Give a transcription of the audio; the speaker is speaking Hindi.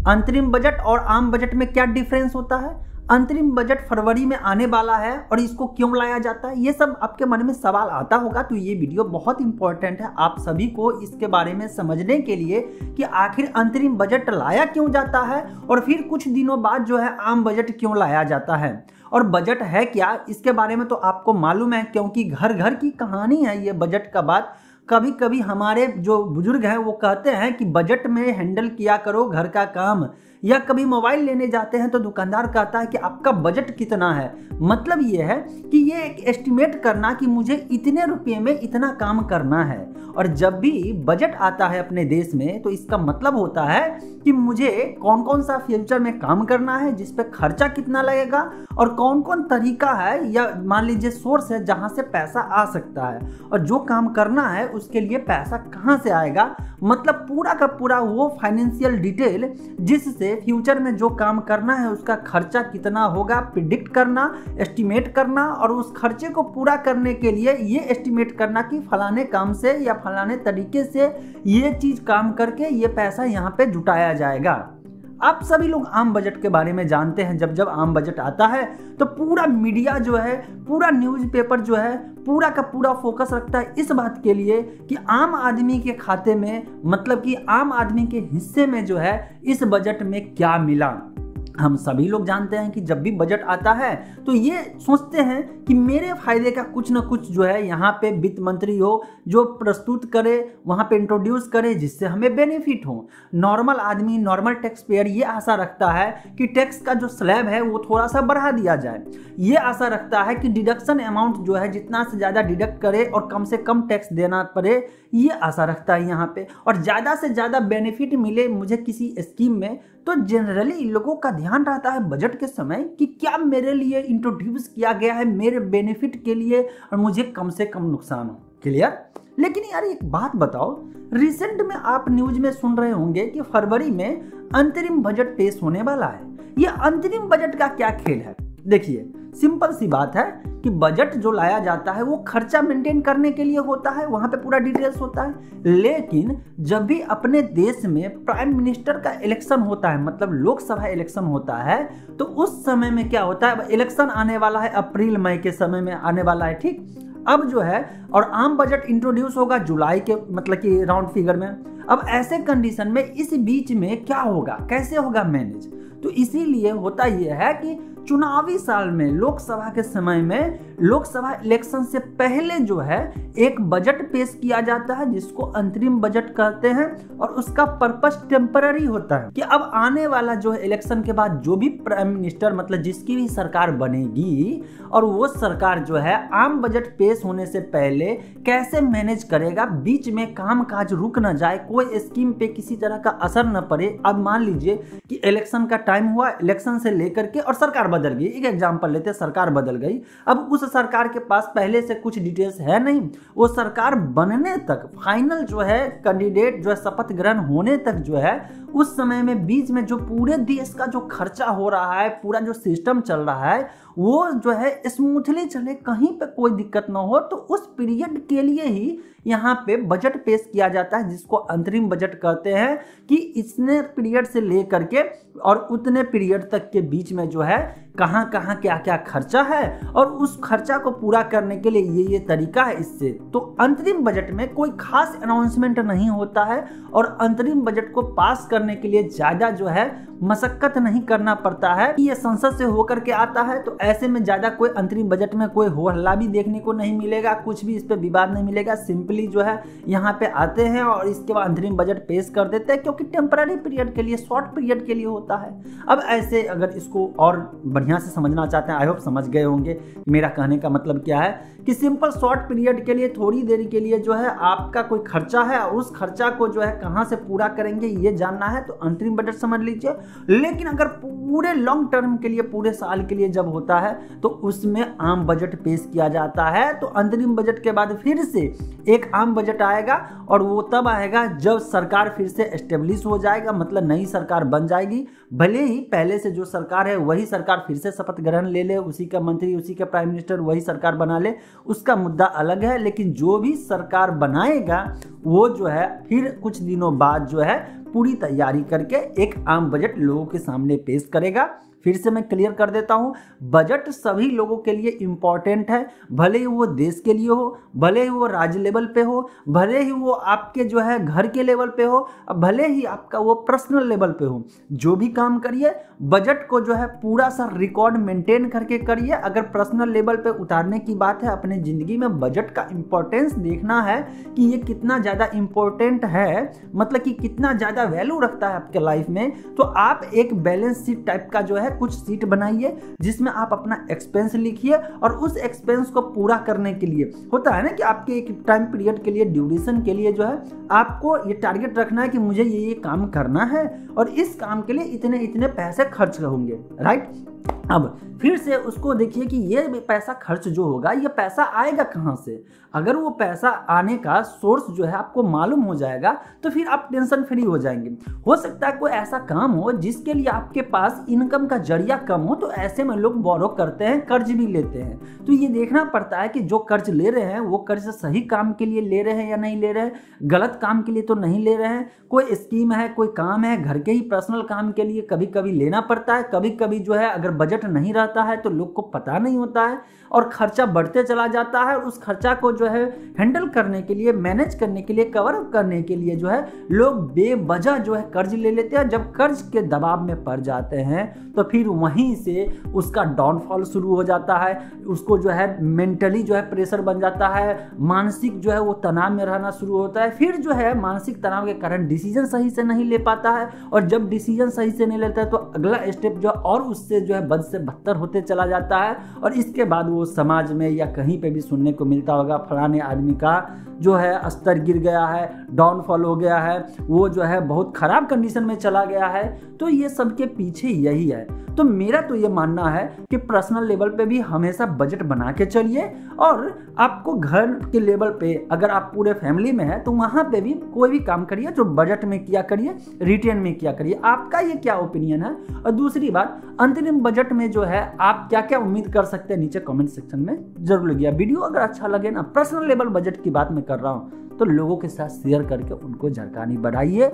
अंतरिम बजट और आम बजट में क्या डिफरेंस होता है, अंतरिम बजट फरवरी में आने वाला है और इसको क्यों लाया जाता है, ये सब आपके मन में सवाल आता होगा। तो ये वीडियो बहुत इंपॉर्टेंट है आप सभी को इसके बारे में समझने के लिए कि आखिर अंतरिम बजट लाया क्यों जाता है और फिर कुछ दिनों बाद जो है आम बजट क्यों लाया जाता है और बजट है क्या, इसके बारे में तो आपको मालूम है क्योंकि घर घर की कहानी है ये बजट का बात। कभी कभी हमारे जो बुजुर्ग हैं वो कहते हैं कि बजट में हैंडल किया करो घर का काम, या कभी मोबाइल लेने जाते हैं तो दुकानदार कहता है कि आपका बजट कितना है। मतलब ये है कि ये एक एस्टिमेट करना कि मुझे इतने रुपये में इतना काम करना है। और जब भी बजट आता है अपने देश में तो इसका मतलब होता है कि मुझे कौन कौन सा फ्यूचर में काम करना है, जिस पे खर्चा कितना लगेगा और कौन कौन तरीका है या मान लीजिए सोर्स है जहां से पैसा आ सकता है, और जो काम करना है उसके लिए पैसा कहां से आएगा। मतलब पूरा का पूरा वो फाइनेंशियल डिटेल जिससे फ्यूचर में जो काम करना है उसका खर्चा कितना होगा प्रिडिक्ट करना, एस्टिमेट करना, और उस खर्चे को पूरा करने के लिए ये एस्टिमेट करना कि फलाने काम से या फलाने तरीके से ये चीज काम करके ये पैसा यहाँ पे जुटाया जाएगा। आप सभी लोग आम बजट के बारे में जानते हैं। जब आम बजट आता है तो पूरा मीडिया जो है, पूरा न्यूज़पेपर जो है, पूरा का पूरा फोकस रखता है इस बात के लिए कि आम आदमी के खाते में, मतलब कि आम आदमी के हिस्से में जो है इस बजट में क्या मिला। हम सभी लोग जानते हैं कि जब भी बजट आता है तो ये सोचते हैं कि मेरे फायदे का कुछ ना कुछ जो है यहाँ पे वित्त मंत्री हो जो प्रस्तुत करे, वहाँ पे इंट्रोड्यूस करे जिससे हमें बेनिफिट हो। नॉर्मल आदमी, नॉर्मल टैक्स पेयर ये आशा रखता है कि टैक्स का जो स्लैब है वो थोड़ा सा बढ़ा दिया जाए। ये आशा रखता है कि डिडक्शन अमाउंट जो है जितना से ज़्यादा डिडक्ट करे और कम से कम टैक्स देना पड़े, ये आशा रखता है यहाँ पे, और ज़्यादा से ज़्यादा बेनिफिट मिले मुझे किसी स्कीम में। तो जनरली लोगों का ध्यान रहता है बजट के समय कि क्या मेरे लिए इंट्रोड्यूस किया गया है मेरे बेनिफिट के लिए और मुझे कम से कम नुकसान हो। क्लियर? लेकिन यार एक बात बताओ, रिसेंट में आप न्यूज में सुन रहे होंगे कि फरवरी में अंतरिम बजट पेश होने वाला है। ये अंतरिम बजट का क्या खेल है? देखिए सिंपल सी बात है कि बजट जो लाया जाता है वो खर्चा मेंटेन करने के लिए होता है, वहां पे पूरा डिटेल्स होता है। लेकिन जब भी अपने देश में प्राइम मिनिस्टर का इलेक्शन होता है, मतलब लोकसभा इलेक्शन होता है, तो उस समय में क्या होता है, इलेक्शन आने वाला है अप्रैल मई के समय में आने वाला है, ठीक। अब जो है और आम बजट इंट्रोड्यूस होगा जुलाई के मतलब कि राउंड फिगर में। अब ऐसे कंडीशन में इस बीच में क्या होगा, कैसे होगा मैनेज? तो इसीलिए होता यह है कि चुनावी साल में लोकसभा के समय में लोकसभा इलेक्शन से पहले जो है एक बजट पेश किया जाता है जिसको अंतरिम बजट कहते हैं, और उसका पर्पस टेम्पररी होता है कि अब आने वाला जो है इलेक्शन के बाद जो भी प्राइम मिनिस्टर मतलब जिसकी भी सरकार बनेगी और वो सरकार जो है आम बजट पेश होने से पहले कैसे मैनेज करेगा, बीच में काम काज रुक न जाए, कोई स्कीम पे किसी तरह का असर न पड़े। अब मान लीजिए कि इलेक्शन का टाइम हुआ, इलेक्शन से लेकर के और सरकार बदल गई, एक एग्जांपल लेते हैं, सरकार बदल गई। अब उस सरकार के पास पहले से कुछ डिटेल्स है नहीं, वो सरकार बनने तक फाइनल जो है कैंडिडेट जो है शपथ ग्रहण होने तक जो है उस समय में बीच में जो पूरे देश का जो खर्चा हो रहा है, पूरा जो सिस्टम चल रहा है वो जो है स्मूथली चले, कहीं पे कोई दिक्कत ना हो, तो उस पीरियड के लिए ही यहाँ पे बजट पेश किया जाता है जिसको अंतरिम बजट कहते हैं कि इतने पीरियड से लेकर के और उतने पीरियड तक के बीच में जो है कहाँ कहाँ क्या क्या खर्चा है और उस खर्चा को पूरा करने के लिए ये तरीका है इससे। तो अंतरिम बजट में कोई खास अनाउंसमेंट नहीं होता है और अंतरिम बजट को पास करने के लिए ज़्यादा जो है मशक्कत नहीं करना पड़ता है। ये संसद से होकर के आता है तो ऐसे में ज़्यादा कोई अंतरिम बजट में कोई हो हल्ला भी देखने को नहीं मिलेगा, कुछ भी इस पर विवाद नहीं मिलेगा। सिंपली जो है यहाँ पे आते हैं और इसके बाद अंतरिम बजट पेश कर देते हैं क्योंकि टेम्पररी पीरियड के लिए, शॉर्ट पीरियड के लिए होता है। अब ऐसे अगर इसको और बढ़िया से समझना चाहते हैं, आई होप समझ गए होंगे मेरा कहने का मतलब क्या है कि सिंपल शॉर्ट पीरियड के लिए थोड़ी देरी के लिए जो है आपका कोई खर्चा है और उस खर्चा को जो है कहाँ से पूरा करेंगे ये जानना है तो अंतरिम बजट समझ लीजिए। लेकिन अगर पूरे लॉन्ग टर्म के लिए, पूरे साल के लिए जब होता है तो उसमें आम बजट पेश किया जाता है। तो अंतरिम बजट के बाद फिर से एक आम बजट आएगा और वो तब आएगा जब सरकार फिर से एस्टेब्लिश हो जाएगा, मतलब नई सरकार बन जाएगी। भले ही पहले से जो सरकार है वही सरकार फिर फिर से शपथ ग्रहण ले ले, उसी का मंत्री, उसी का प्राइम मिनिस्टर, वही सरकार बना ले, उसका मुद्दा अलग है। लेकिन जो भी सरकार बनाएगा वो जो है फिर कुछ दिनों बाद जो है पूरी तैयारी करके एक आम बजट लोगों के सामने पेश करेगा। फिर से मैं क्लियर कर देता हूं, बजट सभी लोगों के लिए इंपॉर्टेंट है, भले ही वो देश के लिए हो, भले ही वो राज्य लेवल पे हो, भले ही वो आपके जो है घर के लेवल पे हो, भले ही आपका वो पर्सनल लेवल पे हो। जो भी काम करिए बजट को जो है पूरा सा रिकॉर्ड मेंटेन करके करिए। अगर पर्सनल लेवल पे उतारने की बात है, अपने ज़िंदगी में बजट का इंपॉर्टेंस देखना है कि ये कितना ज़्यादा इंपॉर्टेंट है, मतलब कि कितना ज़्यादा वैल्यू रखता है आपके लाइफ में, तो आप एक बैलेंस शीट टाइप का जो है कुछ सीट बनाइए जिसमें आप अपना एक्सपेंस लिखिए और उस एक्सपेंस को पूरा करने के लिए होता है ना कि आपके एक टाइम पीरियड के लिए, ड्यूरेशन के लिए जो है आपको ये टारगेट रखना है कि मुझे ये काम करना है और इस काम के लिए इतने इतने पैसे खर्च होंगे, राइट। अब फिर से उसको देखिए कि ये पैसा खर्च जो होगा ये पैसा आएगा कहाँ से। अगर वो पैसा आने का सोर्स जो है आपको मालूम हो जाएगा तो फिर आप टेंशन फ्री हो जाएंगे। हो सकता है कोई ऐसा काम हो जिसके लिए आपके पास इनकम का जरिया कम हो, तो ऐसे में लोग बोरो करते हैं, कर्ज भी लेते हैं। तो ये देखना पड़ता है कि जो कर्ज ले रहे हैं वो कर्ज सही काम के लिए ले रहे हैं या नहीं ले रहे हैं, गलत काम के लिए तो नहीं ले रहे हैं। कोई स्कीम है, कोई काम है, घर के ही पर्सनल काम के लिए कभी कभी लेना पड़ता है, कभी कभी जो है अगर बजट नहीं रहता है तो लोग को पता नहीं होता है और खर्चा बढ़ते चला जाता है। और उस खर्चा को जो है हैंडल करने के लिए, मैनेज करने के लिए, कवर अप करने के लिए जो है लोग बेवजह जो है कर्ज ले लेते हैं। जब कर्ज के दबाव में पड़ जाते हैं तो फिर वहीं से उसका डाउनफॉल शुरू हो जाता है, उसको जो है मेंटली जो है प्रेशर बन जाता है, मानसिक जो है वो तनाव में रहना शुरू होता है। फिर जो है मानसिक तनाव के कारण डिसीजन सही से नहीं ले पाता है और जब डिसीजन सही से नहीं लेता है तो अगला स्टेप जो और उससे जो है बद से बदतर होते चला जाता है। और इसके बाद वो समाज में या कहीं पे भी सुनने को मिलता होगा फलाने आदमी का जो है स्तर गिर गया है, डाउनफॉल हो गया है, वो जो है बहुत खराब कंडीशन में चला गया है। तो ये सब के पीछे यही है। तो मेरा तो ये मानना है कि पर्सनल लेवल पे भी हमेशा बजट बना के चलिए और आपको घर के लेवल पे अगर आप पूरे फैमिली में है तो वहाँ पे भी कोई भी काम करिए जो बजट में किया करिए, रिटेन में किया करिए। आपका ये क्या ओपिनियन है? और दूसरी बात, अंतरिम बजट में जो है आप क्या क्या उम्मीद कर सकते हैं नीचे कमेंट सेक्शन में जरूर लिखिए। वीडियो अगर अच्छा लगे ना, पर्सनल लेवल बजट की बात मैं कर रहा हूँ, तो लोगों के साथ शेयर करके उनको जानकारी बढ़ाइए।